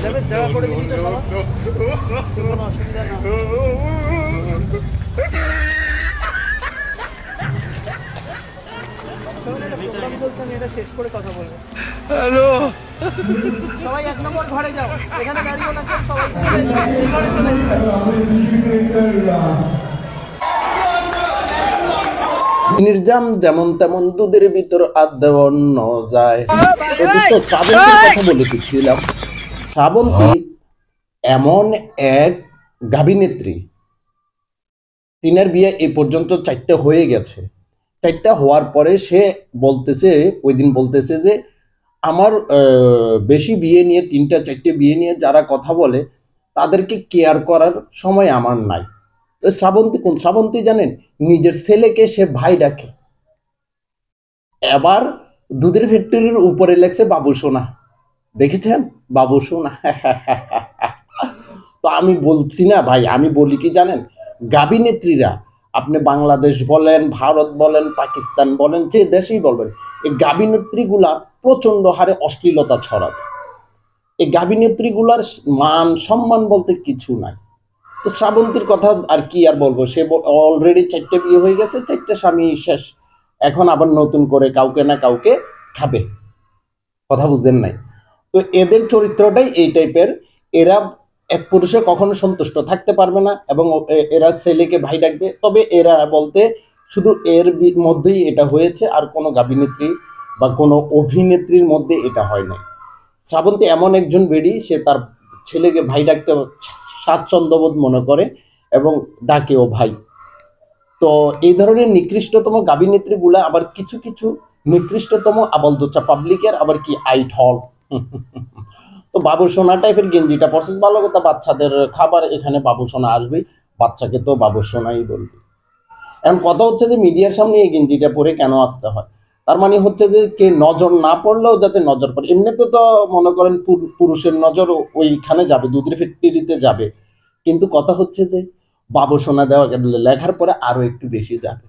যাবে দেওয়া করে দিবি তো সবার, কোনো অসুবিধা না। প্রোগ্রাম চলছে, আমি এটা শেষ করে কথা বলবো। হ্যালো, সবাই 1 নম্বর ঘরে যাও, এখানে দাঁড়িয়ে না, সবাই চলে যাও, ঘরে চলে যাও। নির্জাম যেমন তেমন দুধের ভিতর হাত দেওয়ান্ন যায়। শ্রাবন্তীর কথা বলতেছিলাম। শ্রাবন্তী এমন এক গাভিনেত্রী, তিনার বিয়ে এই পর্যন্ত 4টা হয়ে গেছে। 4টা হওয়ার পরে সে বলতেছে, ওই দিন বলতেছে যে আমার বেশি বিয়ে নিয়ে, 3টা 4টে বিয়ে নিয়ে যারা কথা বলে তাদেরকে কেয়ার করার সময় আমার নাই। তো শ্রাবন্তী কোন শ্রাবন্তী জানেন? নিজের ছেলেকে সে ভাই ডাকে। এবার দুধের ফ্যাক্টরির উপরে লেখছে বাবু সোনা, দেখেছেন? বাবু সোনা। তো আমি বলছি না ভাই, আমি বলি কি জানেন, গাভিনেত্রীরা, আপনি বাংলাদেশ বলেন, ভারত বলেন, পাকিস্তান বলেন, যে দেশেই বলবেন, এই গাভিনেত্রীগুলা প্রচন্ড হারে অশ্লীলতা ছড়াবে। এই গাভিনেত্রীগুলার মান সম্মান বলতে কিছু নাই। তো শ্রাবন্তীর কথা আর কি আর বলবো, সে অলরেডি 4টে বিয়ে হয়ে গেছে, 4টে স্বামী শেষ, এখন আবার নতুন করে কাউকে না কাউকে খাবে। কথা বুঝেন নাই? তো এদের চরিত্রটাই এই টাইপের। এরা এক পুরুষে কখনো সন্তুষ্ট থাকতে পারবে না, এবং এরা ছেলেকে ভাই ডাকবে। তবে এরা বলতে শুধু এর মধ্যেই এটা হয়েছে, আর কোনো গাভিনেত্রী বা কোনো অভিনেত্রীর মধ্যে এটা হয় নাই। শ্রাবন্তী এমন একজন বেডি, সে তার ছেলেকে ভাই ডাকতে স্বাচ্ছন্দ্যবোধ মনে করে এবং ডাকেও ভাই। তো এই ধরনের নিকৃষ্টতম গাভিনেত্রীগুলা আবার কিছু কিছু নিকৃষ্টতম আবলদোচা পাবলিকের আবার কি আইডল। তো বাবু সোনা টাইপের গেঞ্জিটা পরছে, ভালো কথা, বাচ্চাদের খাবার, এখানে বাবু সোনা আসবেই, বাচ্চাকে তো বাবু সোনাই বলবে। এখন কথা হচ্ছে যে মিডিয়ার সামনে এই গেঞ্জিটা পরে কেন আসতে হয়? তার মানে হচ্ছে যে কে নজর না পড়লেও যাতে নজর পড়ে। এমনিতে তো মনে করেন পুরুষের নজর ওইখানে যাবে, দুধের ফ্যাক্টরিতে যাবে, কিন্তু কথা হচ্ছে যে বাবু সোনা দেওয়া লেখার পরে আরো একটু বেশি যাবে।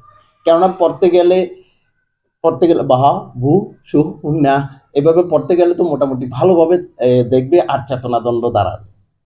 কেননা পড়তে গেলে বাহা ভু সু না, এভাবে পড়তে গেলে তো মোটামুটি ভালোভাবে দেখবে আর চেতনা দণ্ড দাঁড়াবে।